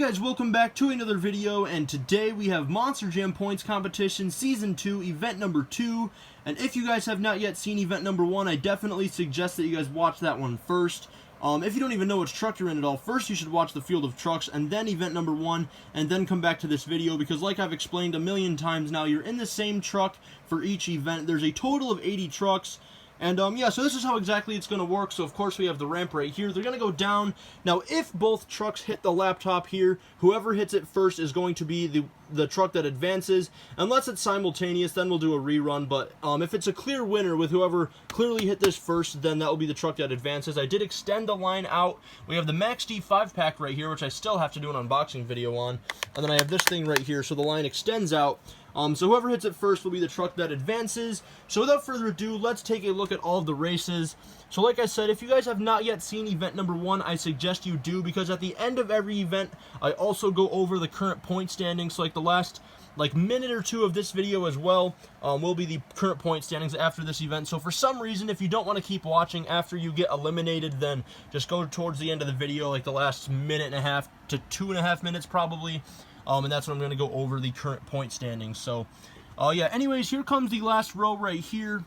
guys, welcome back to another video, and today we have Monster Jam Points Competition Season 2, Event Number 2, and if you guys have not yet seen Event Number 1, I definitely suggest that you guys watch that one first. If you don't even know which truck you're in at all, first you should watch the field of trucks, and then Event Number 1, and then come back to this video, because like I've explained a million times now, you're in the same truck for each event. There's a total of 80 trucks. And, yeah, so this is how exactly it's going to work. So, of course, we have the ramp right here. They're going to go down. Now, if both trucks hit the laptop here, whoever hits it first is going to be the truck that advances. Unless it's simultaneous, then we'll do a rerun. But if it's a clear winner with whoever clearly hit this first, then that will be the truck that advances. I did extend the line out. We have the Max D 5-pack right here, which I still have to do an unboxing video on. And then I have this thing right here, so the line extends out. So whoever hits it first will be the truck that advances. So without further ado, let's take a look at all of the races. So like I said, if you guys have not yet seen Event Number 1, I suggest you do, because at the end of every event, I also go over the current point standings. So like the last minute or two of this video as well will be the current point standings after this event. So for some reason, if you don't want to keep watching after you get eliminated, then just go towards the end of the video, like the last minute and a half to 2.5 minutes probably. And that's when I'm going to go over the current point standings. So, yeah, anyways, here comes the last row right here.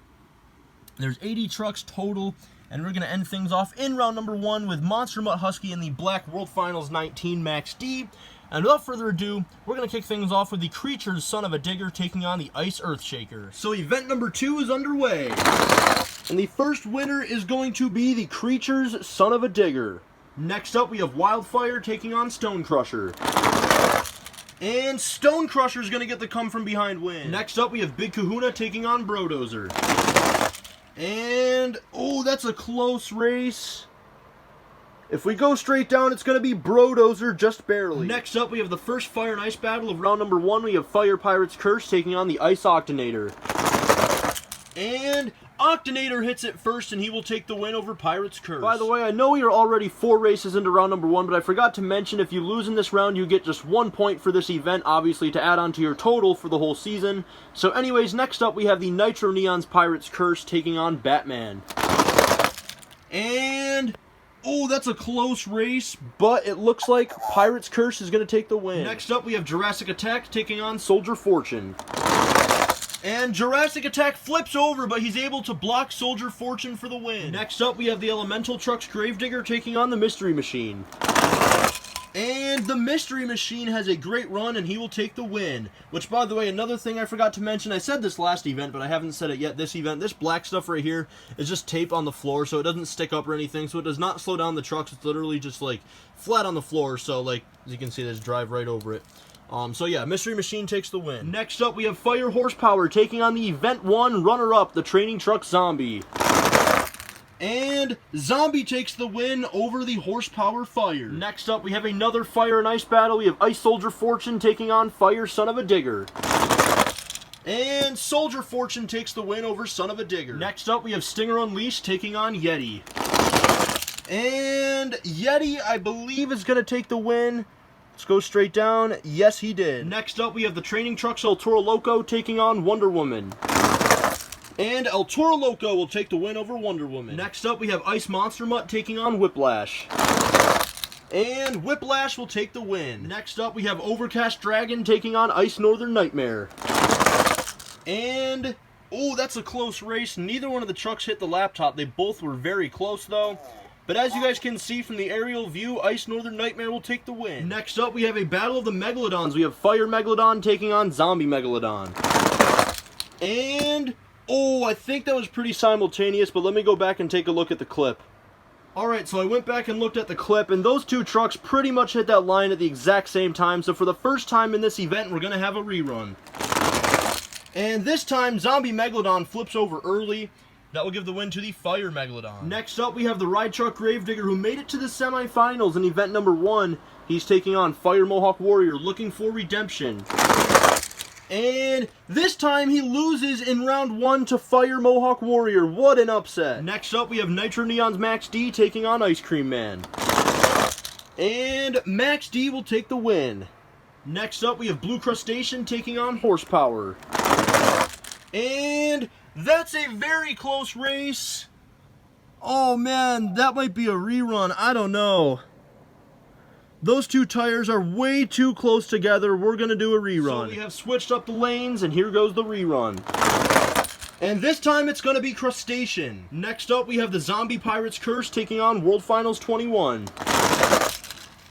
There's 80 trucks total, and we're going to end things off in round number 1 with Monster Mutt Husky in the Black World Finals 19 Max D. And without further ado, we're going to kick things off with the Creatures Son of a Digger taking on the Ice Earthshaker. So event number 2 is underway. And the first winner is going to be the Creatures Son of a Digger. Next up, we have Wildfire taking on Stone Crusher. And Stone Crusher is going to get the come from behind win. Next up, we have Big Kahuna taking on Brodozer. And, oh, that's a close race. If we go straight down, it's going to be Brodozer just barely. Next up, we have the first Fire and Ice battle of round number 1. We have Fire Pirate's Curse taking on the Ice Octonator. And Octonator hits it first, and he will take the win over Pirate's Curse. By the way, I know you're already 4 races into round number 1, but I forgot to mention if you lose in this round, you get just 1 point for this event, obviously, to add on to your total for the whole season. So anyways, next up, we have the Nitro Neon's Pirate's Curse taking on Batman. And, oh, that's a close race, but it looks like Pirate's Curse is going to take the win. Next up, we have Jurassic Attack taking on Soldier Fortune. And Jurassic Attack flips over, but he's able to block Soldier Fortune for the win. Next up, we have the Elemental Trucks Gravedigger taking on the Mystery Machine. And the Mystery Machine has a great run, and he will take the win. Which, by the way, another thing I forgot to mention, I said this last event, but I haven't said it yet this event. This black stuff right here is just tape on the floor, so it doesn't stick up or anything, so it does not slow down the trucks. It's literally just, like, flat on the floor, so, like, as you can see, there's drive right over it. So yeah, Mystery Machine takes the win. Next up, we have Fire Horsepower taking on the Event 1 runner-up, the Training Truck Zombie. And Zombie takes the win over the Horsepower Fire. Next up, we have another Fire and Ice battle. We have Ice Soldier Fortune taking on Fire Son of a Digger. And Soldier Fortune takes the win over Son of a Digger. Next up, we have Stinger Unleashed taking on Yeti. And Yeti, I believe, is going to take the win. Let's go straight down. Yes, he did. Next up, we have the Training Trucks El Toro Loco taking on Wonder Woman. And El Toro Loco will take the win over Wonder Woman. Next up, we have Ice Monster Mutt taking on Whiplash. And Whiplash will take the win. Next up, we have Overcast Dragon taking on Ice Northern Nightmare. And, oh, that's a close race. Neither one of the trucks hit the laptop. They both were very close, though. But as you guys can see from the aerial view, Ice Northern Nightmare will take the win. Next up, we have a battle of the Megalodons. We have Fire Megalodon taking on Zombie Megalodon. And, oh, I think that was pretty simultaneous, but let me go back and take a look at the clip. Alright, so I went back and looked at the clip, and those two trucks pretty much hit that line at the exact same time. So for the first time in this event, we're going to have a rerun. And this time, Zombie Megalodon flips over early. That will give the win to the Fire Megalodon. Next up, we have the Ride Truck Gravedigger, who made it to the semifinals in event number 1. He's taking on Fire Mohawk Warrior, looking for redemption. And this time, he loses in round 1 to Fire Mohawk Warrior. What an upset. Next up, we have Nitro Neon's Max D taking on Ice Cream Man. And Max D will take the win. Next up, we have Blue Crustacean taking on Horsepower. And that's a very close race. Oh man, that might be a rerun. I don't know. Those two tires are way too close together. We're going to do a rerun. So we have switched up the lanes, and here goes the rerun. And this time it's going to be Crustacean. Next up, we have the Zombie Pirates Curse taking on World Finals 21.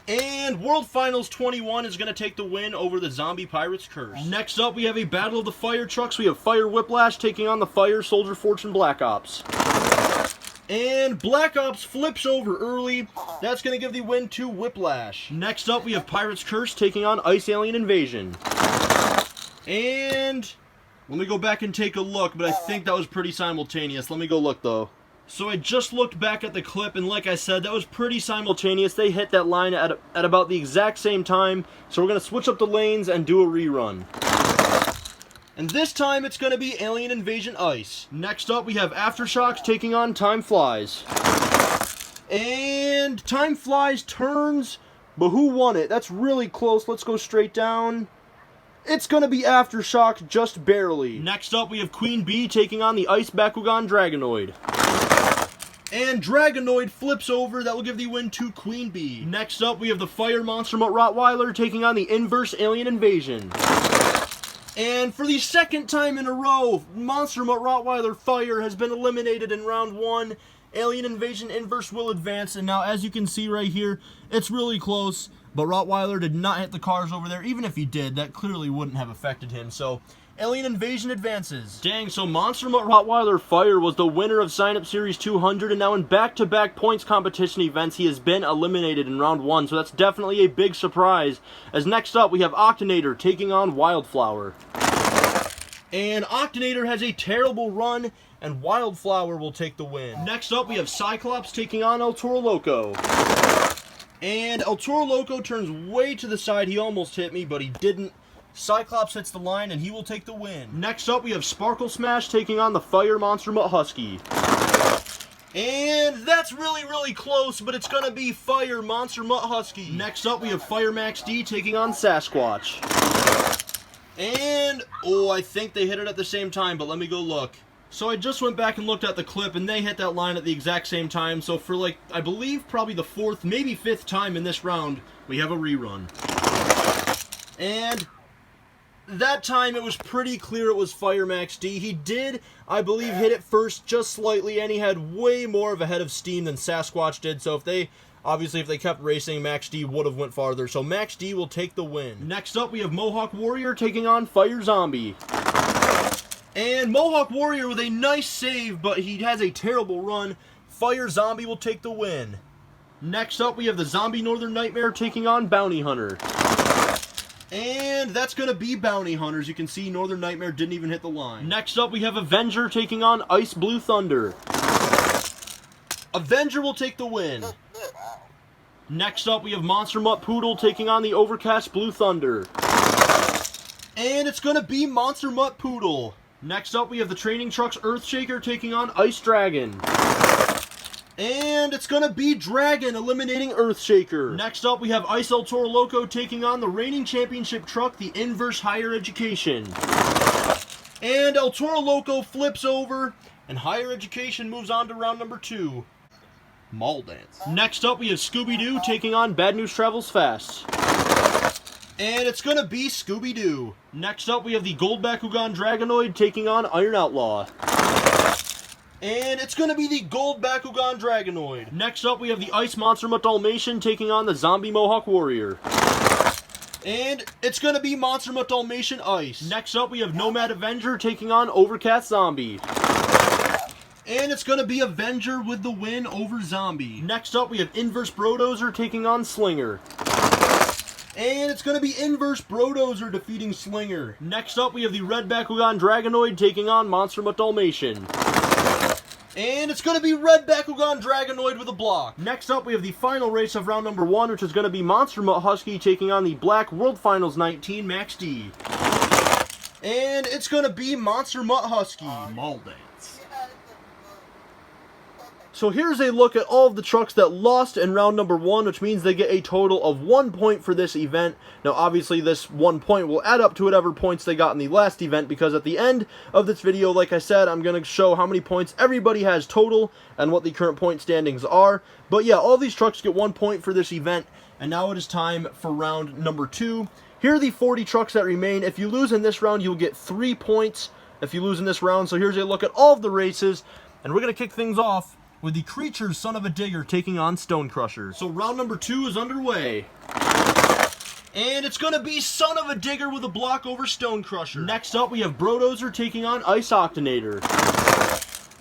And World Finals 21 is going to take the win over the Zombie Pirates Curse. Next up, we have a Battle of the Fire Trucks. We have Fire Whiplash taking on the Fire Soldier Fortune Black Ops. And Black Ops flips over early. That's going to give the win to Whiplash. Next up, we have Pirates Curse taking on Ice Alien Invasion. And let me go back and take a look, but I think that was pretty simultaneous. Let me go look, though. So I just looked back at the clip, and like I said, that was pretty simultaneous. They hit that line at about the exact same time. So we're going to switch up the lanes and do a rerun. And this time, it's going to be Alien Invasion Ice. Next up, we have Aftershocks taking on Time Flies. And Time Flies turns, but who won it? That's really close. Let's go straight down. It's going to be Aftershock, just barely. Next up, we have Queen Bee taking on the Ice Bakugan Dragonoid. And Dragonoid flips over. That will give the win to Queen Bee. Next up, we have the Fire Monster Mutt Rottweiler taking on the Inverse Alien Invasion. And for the second time in a row, Monster Mutt Rottweiler Fire has been eliminated in round 1. Alien Invasion Inverse will advance, and now as you can see right here, it's really close, but Rottweiler did not hit the cars over there. Even if he did, that clearly wouldn't have affected him, so Alien Invasion advances. Dang, so Monster Mutt Rottweiler Fire was the winner of Sign Up Series 200, and now in back-to-back points competition events, he has been eliminated in round 1, so that's definitely a big surprise. As next up, we have Octonator taking on Wildflower. And Octonator has a terrible run, and Wildflower will take the win. Next up, we have Cyclops taking on El Toro Loco. And El Toro Loco turns way to the side. He almost hit me, but he didn't. Cyclops hits the line, and he will take the win. Next up, we have Sparkle Smash taking on the Fire Monster Mutt Husky. And that's really close, but it's going to be Fire Monster Mutt Husky. Next up, we have Fire Max D taking on Sasquatch. And, oh, I think they hit it at the same time, but let me go look. So I just went back and looked at the clip, and they hit that line at the exact same time. So for, like, I believe probably the 4th, maybe 5th time in this round, we have a rerun. And that time it was pretty clear it was Fire Max D. He did, I believe, hit it first just slightly, and he had way more of a head of steam than Sasquatch did. So if they kept racing, Max D would have went farther. So Max D will take the win. Next up, we have Mohawk Warrior taking on Fire Zombie. And Mohawk Warrior with a nice save, but he has a terrible run. Fire Zombie will take the win. Next up, we have the Zombie Northern Nightmare taking on Bounty Hunter. And that's going to be Bounty Hunters. You can see Northern Nightmare didn't even hit the line. Next up, we have Avenger taking on Ice Blue Thunder. Avenger will take the win. Next up, we have Monster Mutt Poodle taking on the Overcast Blue Thunder. And it's going to be Monster Mutt Poodle. Next up, we have the Training Trucks Earthshaker taking on Ice Dragon. And it's going to be Dragon eliminating Earthshaker. Next up, we have Ice El Toro Loco taking on the reigning championship truck, the Inverse Higher Education. And El Toro Loco flips over, and Higher Education moves on to round number 2. Mall Dance. Next up, we have Scooby-Doo taking on Bad News Travels Fast. And it's going to be Scooby-Doo. Next up, we have the Gold Bakugan Dragonoid taking on Iron Outlaw. And it's going to be the Gold Bakugan Dragonoid. Next up, we have the Ice Monster Mutt Dalmatian taking on the Zombie Mohawk Warrior. And it's going to be Monster Mutt Dalmatian Ice. Next up, we have Nomad Avenger taking on Overcast Zombie. And it's going to be Avenger with the win over Zombie. Next up, we have Inverse Brodozer taking on Slinger. And it's going to be Inverse Brodozer defeating Slinger. Next up, we have the Red Bakugan Dragonoid taking on Monster Mutt Dalmatian. And it's going to be Red Bakugan Dragonoid with a block. Next up, we have the final race of round number 1, which is going to be Monster Mutt Husky taking on the Black World Finals 19 Max D. And it's going to be Monster Mutt Husky. Mall Dance. So here's a look at all of the trucks that lost in round number 1, which means they get a total of 1 point for this event. Now obviously this 1 point will add up to whatever points they got in the last event, because at the end of this video, like I said, I'm going to show how many points everybody has total and what the current point standings are. But yeah, all these trucks get 1 point for this event. And now it is time for round number 2. Here are the 40 trucks that remain. If you lose in this round, you'll get 3 points if you lose in this round. So here's a look at all of the races. And we're going to kick things off with the Creatures Son of a Digger taking on Stone Crusher. So round number 2 is underway. And it's going to be Son of a Digger with a block over Stone Crusher. Next up, we have Brodozer taking on Ice Octonator.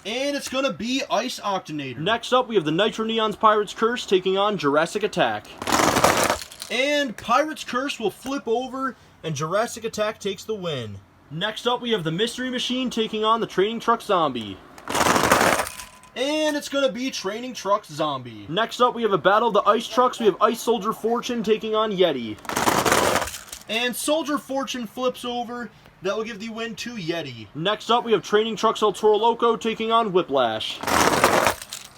And it's going to be Ice Octonator. Next up, we have the Nitro Neon's Pirate's Curse taking on Jurassic Attack. And Pirate's Curse will flip over, and Jurassic Attack takes the win. Next up, we have the Mystery Machine taking on the Training Truck Zombie. And it's going to be Training Truck Zombie. Next up, we have a battle of the Ice Trucks. We have Ice Soldier Fortune taking on Yeti. And Soldier Fortune flips over. That will give the win to Yeti. Next up, we have Training Trucks El Toro Loco taking on Whiplash.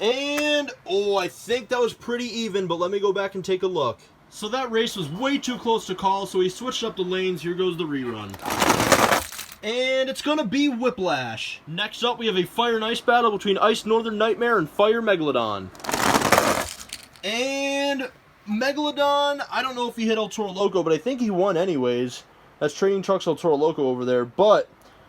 And, oh, I think that was pretty even, but let me go back and take a look. So that race was way too close to call, so he switched up the lanes. Here goes the rerun. And it's going to be Whiplash. Next up, we have a Fire and Ice battle between Ice Northern Nightmare and Fire Megalodon. And Megalodon, I don't know if he hit El Toro Loco, but I think he won anyways. That's Training Trucks El Toro Loco over there. But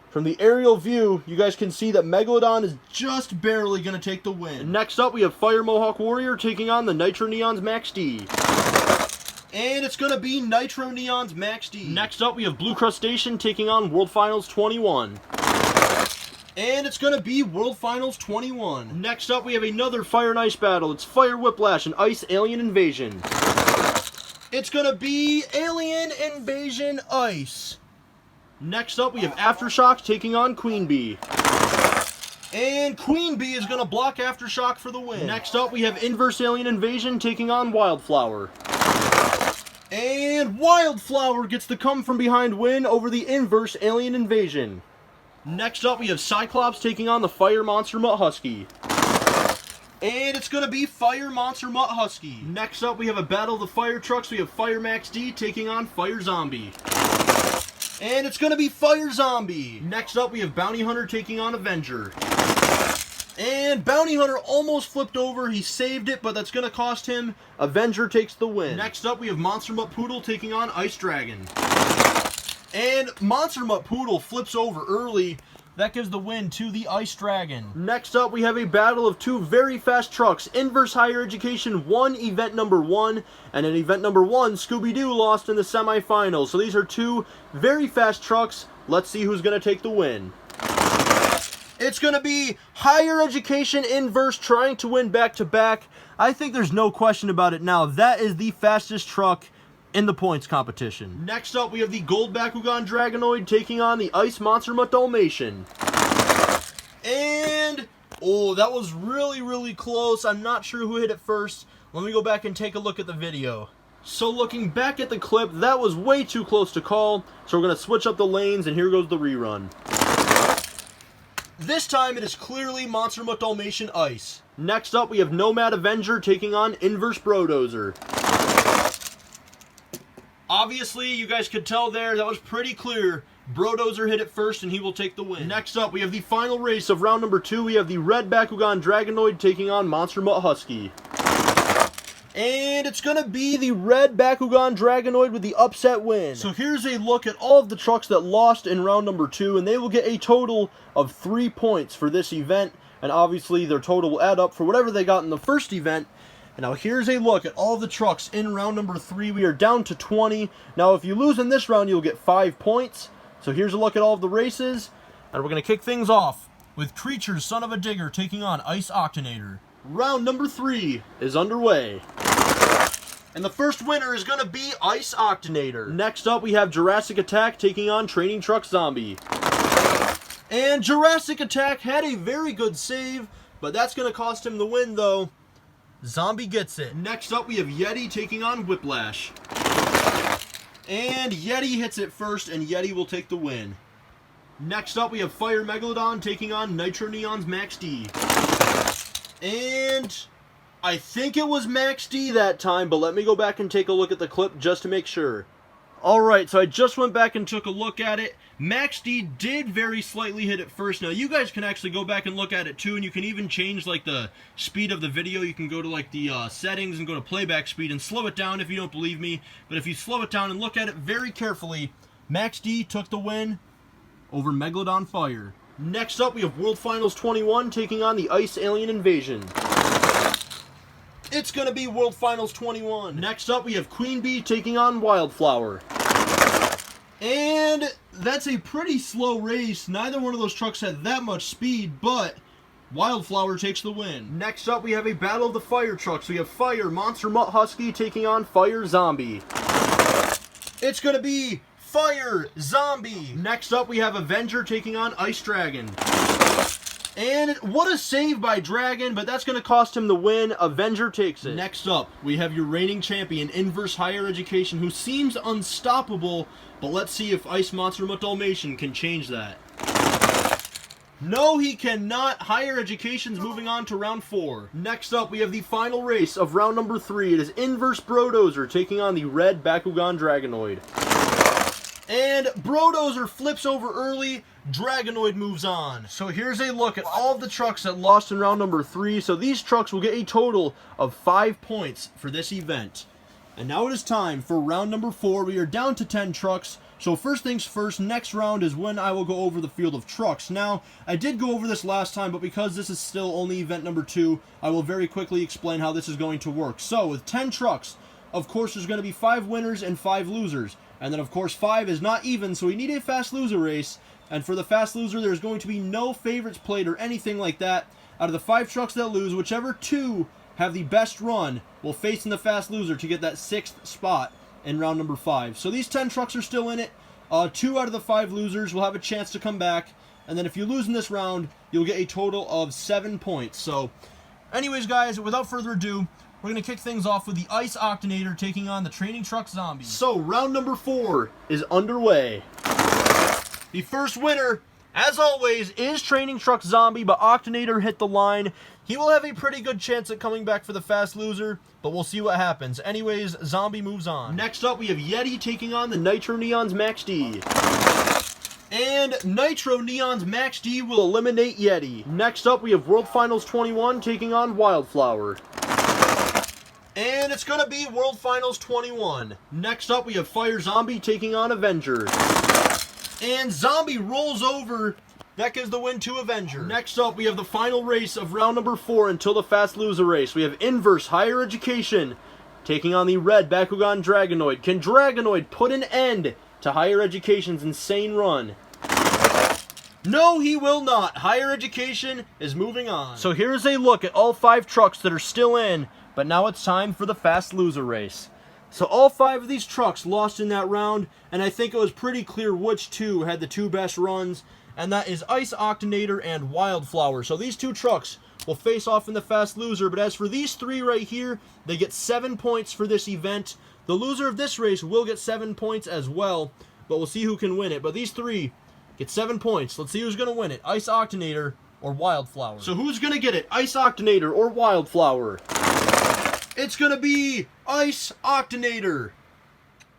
from the aerial view, you guys can see that Megalodon is just barely going to take the win. Next up, we have Fire Mohawk Warrior taking on the Nitro Neon's Max D. And it's going to be Nitro Neon's Max D. Next up, we have Blue Crustacean taking on World Finals 21. And it's going to be World Finals 21. Next up, we have another Fire and Ice battle. It's Fire Whiplash and Ice Alien Invasion. It's going to be Alien Invasion Ice. Next up, we have Aftershock taking on Queen Bee. And Queen Bee is going to block Aftershock for the win. Next up, we have Inverse Alien Invasion taking on Wildflower. And Wildflower gets the come from behind win over the Inverse Alien Invasion. Next up, we have Cyclops taking on the Fire Monster Mutt Husky. And it's going to be Fire Monster Mutt Husky. Next up, we have a battle of the Fire Trucks. We have Fire Max D taking on Fire Zombie. And it's going to be Fire Zombie. Next up, we have Bounty Hunter taking on Avenger. And Bounty Hunter almost flipped over. He saved it, but that's going to cost him. Avenger takes the win. Next up, we have Monster Mutt Poodle taking on Ice Dragon. And Monster Mutt Poodle flips over early. That gives the win to the Ice Dragon. Next up, we have a battle of 2 very fast trucks. Inverse Higher Education won event number 1, and in event number 1, Scooby-Doo lost in the semifinals. So these are 2 very fast trucks. Let's see who's going to take the win. It's going to be Higher Education Inverse trying to win back-to-back. I think there's no question about it now. That is the fastest truck in the points competition. Next up, we have the Gold Bakugan Dragonoid taking on the Ice Monster Mutt Dalmatian. And, oh, that was really, really close. I'm not sure who hit it first. Let me go back and take a look at the video. So looking back at the clip, that was way too close to call. So we're going to switch up the lanes, and here goes the rerun. This time, it is clearly Monster Mutt Dalmatian Ice. Next up, we have Nomad Avenger taking on Inverse Brodozer. Obviously, you guys could tell there, that was pretty clear. Brodozer hit it first, and he will take the win. Next up, we have the final race of round number 2. We have the Red Bakugan Dragonoid taking on Monster Mutt Husky. And it's going to be the Red Bakugan Dragonoid with the upset win. So here's a look at all of the trucks that lost in round number 2, and they will get a total of 3 points for this event. And obviously, their total will add up for whatever they got in the first event. And now here's a look at all of the trucks in round number 3. We are down to 20. Now if you lose in this round, you'll get 5 points. So here's a look at all of the races. And we're going to kick things off with Creatures Son of a Digger taking on Ice Octonator. Round number 3 is underway. And the first winner is going to be Ice Octonator. Next up, we have Jurassic Attack taking on Training Truck Zombie. And Jurassic Attack had a very good save, but that's going to cost him the win, though. Zombie gets it. Next up, we have Yeti taking on Whiplash. And Yeti hits it first, and Yeti will take the win. Next up, we have Fire Megalodon taking on Nitro Neon's Max D. And I think it was Max D that time, but let me go back and take a look at the clip just to make sure. Alright, so I just went back and took a look at it. Max D did very slightly hit it first. Now, you guys can actually go back and look at it too, and you can even change like the speed of the video. You can go to like the settings and go to playback speed and slow it down if you don't believe me. But if you slow it down and look at it very carefully, Max D took the win over Megalodon Fire. Next up, we have World Finals 21 taking on the Ice Alien Invasion. It's going to be World Finals 21. Next up, we have Queen Bee taking on Wildflower. And that's a pretty slow race. Neither one of those trucks had that much speed, but Wildflower takes the win. Next up, we have a battle of the fire trucks. We have Fire Monster Mutt Husky taking on Fire Zombie. It's going to be Fire Zombie. Next up, we have Avenger taking on Ice Dragon. And what a save by Dragon, but that's going to cost him the win. Avenger takes it. Next up, we have your reigning champion, Inverse Higher Education, who seems unstoppable, but let's see if Ice Monster Mutt Dalmatian can change that. No, he cannot. Higher Education's moving on to round 4. Next up, we have the final race of round number 3. It is Inverse Brodozer taking on the Red Bakugan Dragonoid. And Brodozer flips over early. Dragonoid moves on. So here's a look at all of the trucks that lost in round number 3. So these trucks will get a total of 5 points for this event. And now it is time for round number 4. We are down to 10 trucks. So first things first, next round is when I will go over the field of trucks. Now, I did go over this last time, but because this is still only event number 2, I will very quickly explain how this is going to work. So with 10 trucks, of course there's going to be 5 winners and 5 losers. And then of course 5 is not even, so we need a fast loser race. And for the fast loser, there's going to be no favorites played or anything like that. Out of the 5 trucks that lose, whichever 2 have the best run will face in the fast loser to get that 6th spot in round number 5. So these 10 trucks are still in it. 2 out of the 5 losers will have a chance to come back. And then if you lose in this round, you'll get a total of 7 points. So anyways, guys, without further ado, we're going to kick things off with the Ice Octonator taking on the Training Truck Zombie. So round number 4 is underway. The first winner, as always, is Training Truck Zombie, but Octonator hit the line. He will have a pretty good chance at coming back for the fast loser, but we'll see what happens. Anyways, Zombie moves on. Next up, we have Yeti taking on the Nitro Neon's Max D. And Nitro Neon's Max D will eliminate Yeti. Next up, we have World Finals 21 taking on Wildflower. And it's going to be World Finals 21. Next up, we have Fire Zombie taking on Avenger. And Zombie rolls over. That gives the win to Avenger. Next up, we have the final race of round number 4 until the fast loser race. We have Inverse Higher Education taking on the Red Bakugan Dragonoid. Can Dragonoid put an end to Higher Education's insane run? No, he will not. Higher Education is moving on. So here's a look at all 5 trucks that are still in, but now it's time for the fast loser race. So all 5 of these trucks lost in that round, and I think it was pretty clear which 2 had the 2 best runs, and that is Ice Octonator and Wildflower. So these 2 trucks will face off in the fast loser, but as for these 3 right here, they get 7 points for this event. The loser of this race will get 7 points as well, but we'll see who can win it. But these 3 get 7 points. Let's see who's going to win it, Ice Octonator or Wildflower. So who's going to get it, Ice Octonator or Wildflower? It's going to be Ice Octonator.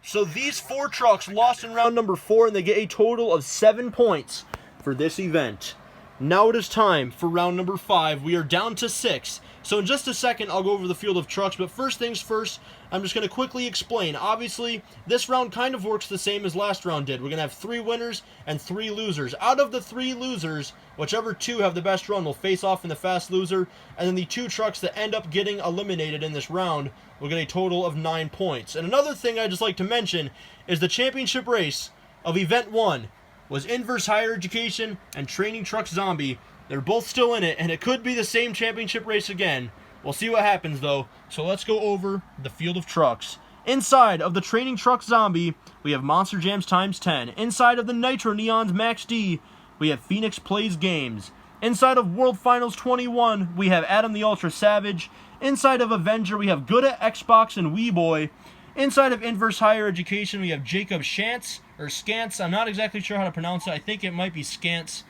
So these 4 trucks lost in round number 4, and they get a total of 7 points for this event. Now it is time for round number 5. We are down to 6. So in just a second, I'll go over the field of trucks. But first things first, I'm just going to quickly explain. Obviously, this round kind of works the same as last round did. We're going to have 3 winners and 3 losers. Out of the 3 losers, whichever 2 have the best run will face off in the fast loser. And then the 2 trucks that end up getting eliminated in this round will get a total of 9 points. And another thing I'd just like to mention is the championship race of Event 1 was Inverse Higher Education and Training Truck Zombie. They're both still in it, and it could be the same championship race again. We'll see what happens, though. So let's go over the field of trucks. Inside of the Training Truck Zombie, we have Monster Jams times 10. Inside of the Nitro Neon's Max D, we have Phoenix Plays Games. Inside of World Finals 21, we have Adam the Ultra Savage. Inside of Avenger, we have Good at Xbox and Weeboy. Inside of Inverse Higher Education, we have Jacob Shantz, or Scantz. I'm not exactly sure how to pronounce it. I think it might be Scantz.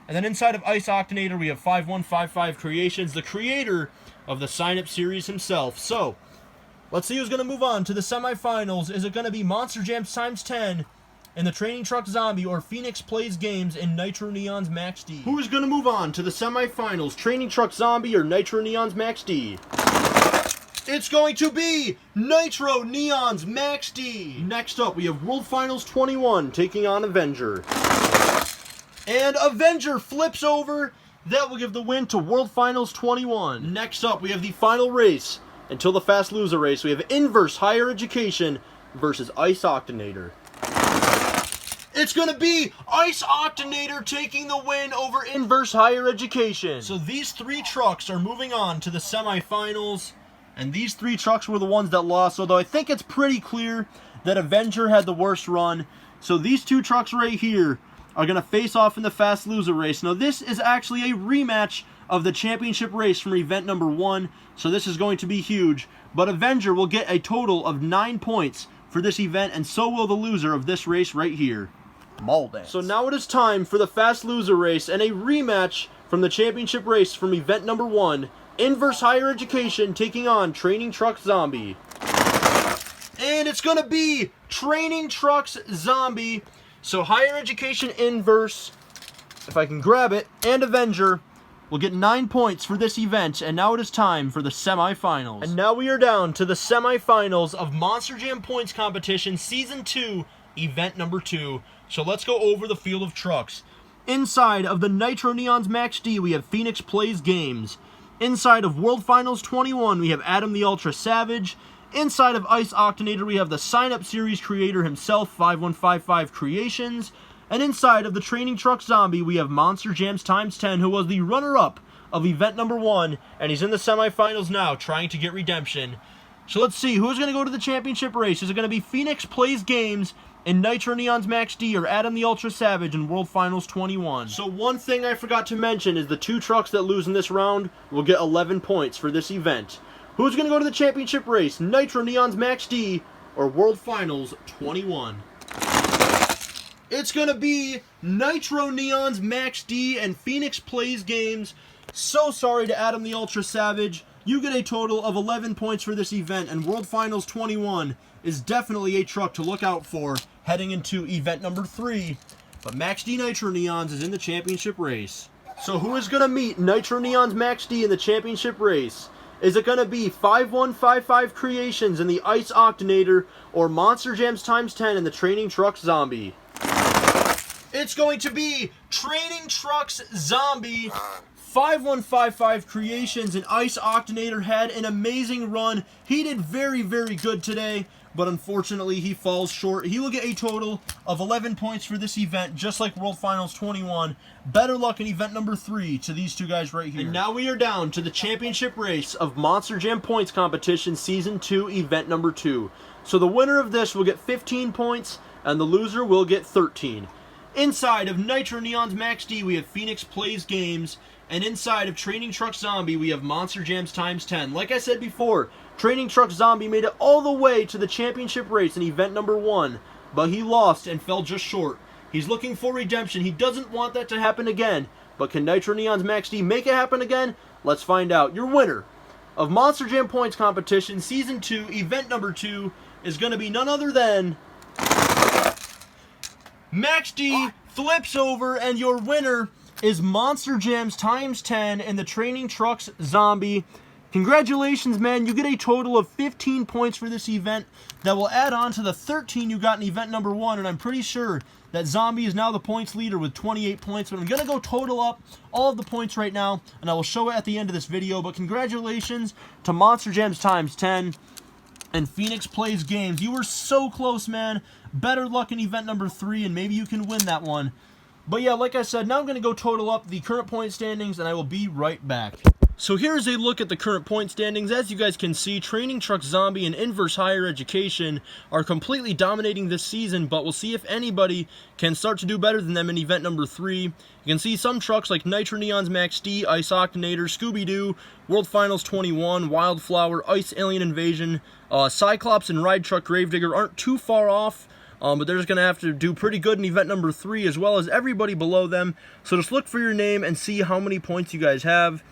And then inside of Ice Octonator, we have 5155 Creations, the creator of the Sign Up series himself. So, Let's see who's going to move on to the semifinals. Is it going to be Monster Jams times 10 in the Training Truck Zombie, or Phoenix Plays Games in Nitro Neon's Max D? Who is going to move on to the semifinals? Training Truck Zombie or Nitro Neon's Max D? It's going to be Nitro Neon's Max D. Next up, we have World Finals 21 taking on Avenger. And Avenger flips over. That will give the win to World Finals 21. Next up, we have the final race until the Fast Loser race. We have Inverse Higher Education versus Ice Octanator. It's going to be Ice Octanator taking the win over Inverse Higher Education. So these three trucks are moving on to the semifinals. And these three trucks were the ones that lost, although I think it's pretty clear that Avenger had the worst run. So these two trucks right here are going to face off in the Fast Loser race. Now this is actually a rematch of the championship race from event number 1, so this is going to be huge. But Avenger will get a total of 9 points for this event, and so will the loser of this race right here. Moldance. So now it is time for the Fast Loser race and a rematch from the championship race from event number 1. Inverse Higher Education taking on Training Truck Zombie. And it's going to be Training Trucks Zombie. So Higher Education Inverse, if I can grab it, and Avenger will get 9 points for this event. And now it is time for the semifinals. And now we are down to the semifinals of Monster Jam Points Competition Season 2, Event number 2. So let's go over the field of trucks. Inside of the Nitro Neon's Max D, we have Phoenix Plays Games. Inside of World Finals 21, we have Adam the Ultra Savage. Inside of Ice Octanator, we have the Sign Up Series creator himself, 5155 Creations. And inside of the Training Truck Zombie, we have Monster Jams times 10, who was the runner-up of event number 1, and he's in the semifinals now, trying to get redemption. So let's see, who's going to go to the championship race? Is it going to be Phoenix Plays Games in Nitro Neon's Max D, or Adam the Ultra Savage in World Finals 21? So one thing I forgot to mention is the two trucks that lose in this round will get 11 points for this event. Who's going to go to the championship race? Nitro Neon's Max D or World Finals 21? It's going to be Nitro Neon's Max D and Phoenix Plays Games. So sorry to Adam the Ultra Savage. You get a total of 11 points for this event, and World Finals 21 is definitely a truck to look out for heading into event number 3. But Max D Nitro Neons is in the championship race. So who is going to meet Nitro Neon's Max D in the championship race? Is it going to be 5155 Creations in the Ice Octanator, or Monster Jams times 10 in the Training Truck Zombie? It's going to be Training Trucks Zombie. 5155 Creations and Ice Octanator had an amazing run. He did very, very good today, but unfortunately he falls short. He will get a total of 11 points for this event, just like World Finals 21. Better luck in event number 3 to these two guys right here. And now we are down to the championship race of Monster Jam Points Competition Season 2, event number 2. So the winner of this will get 15 points, and the loser will get 13. Inside of Nitro Neon's Max D, we have Phoenix Plays Games. And inside of Training Truck Zombie, we have Monster Jams times 10. Like I said before, Training Truck Zombie made it all the way to the championship race in event number 1, but he lost and fell just short. He's looking for redemption. He doesn't want that to happen again. But can Nitro Neon's Max D make it happen again? Let's find out. Your winner of Monster Jam Points Competition Season 2, event number 2, is going to be none other than Max D. Flips over, and your winner is Monster Jams times 10 in the Training Trucks Zombie. Congratulations, man. You get a total of 15 points for this event that will add on to the 13 you got in event number 1, and I'm pretty sure that Zombie is now the points leader with 28 points, but I'm going to go total up all of the points right now, and I will show it at the end of this video. But congratulations to Monster Jams times 10 and Phoenix Plays Games. You were so close, man. Better luck in event number 3, and maybe you can win that one. But yeah, like I said, now I'm going to go total up the current point standings, and I will be right back. So here's a look at the current point standings. As you guys can see, Training Truck Zombie and Inverse Higher Education are completely dominating this season, but we'll see if anybody can start to do better than them in event number 3. You can see some trucks like Nitro Neon's Max D, Ice Octanator, Scooby-Doo, World Finals 21, Wildflower, Ice Alien Invasion, Cyclops, and Ride Truck Gravedigger aren't too far off. But they're just going to have to do pretty good in event number 3, as well as everybody below them. So just look for your name and see how many points you guys have.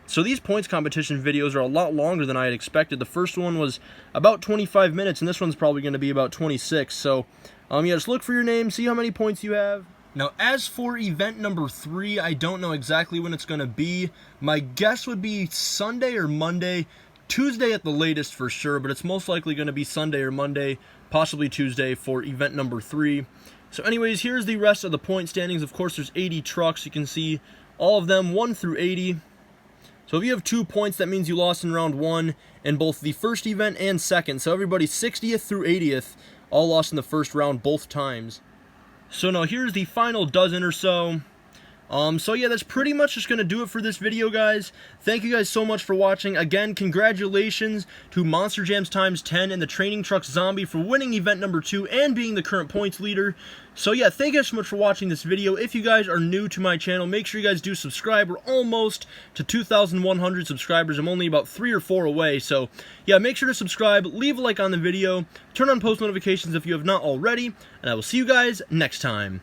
So these points competition videos are a lot longer than I had expected. The first one was about 25 minutes, and this one's probably going to be about 26. So, yeah, just look for your name, see how many points you have. Now, as for event number 3, I don't know exactly when it's going to be. My guess would be Sunday or Monday. Tuesday at the latest for sure, but it's most likely going to be Sunday or Monday, possibly Tuesday for event number 3. So anyways, here's the rest of the point standings. Of course, there's 80 trucks. You can see all of them, 1 through 80. So if you have 2 points, that means you lost in round 1 in both the first event and second. So everybody 60th through 80th all lost in the first round both times. So now here's the final dozen or so. So yeah, that's pretty much just going to do it for this video, guys. Thank you guys so much for watching. Again, congratulations to Monster Jams times 10 and the Training Trucks Zombie for winning event number 2 and being the current points leader. So yeah, thank you guys so much for watching this video. If you guys are new to my channel, make sure you guys do subscribe. We're almost to 2,100 subscribers. I'm only about 3 or 4 away. So yeah, make sure to subscribe, leave a like on the video, turn on post notifications if you have not already, and I will see you guys next time.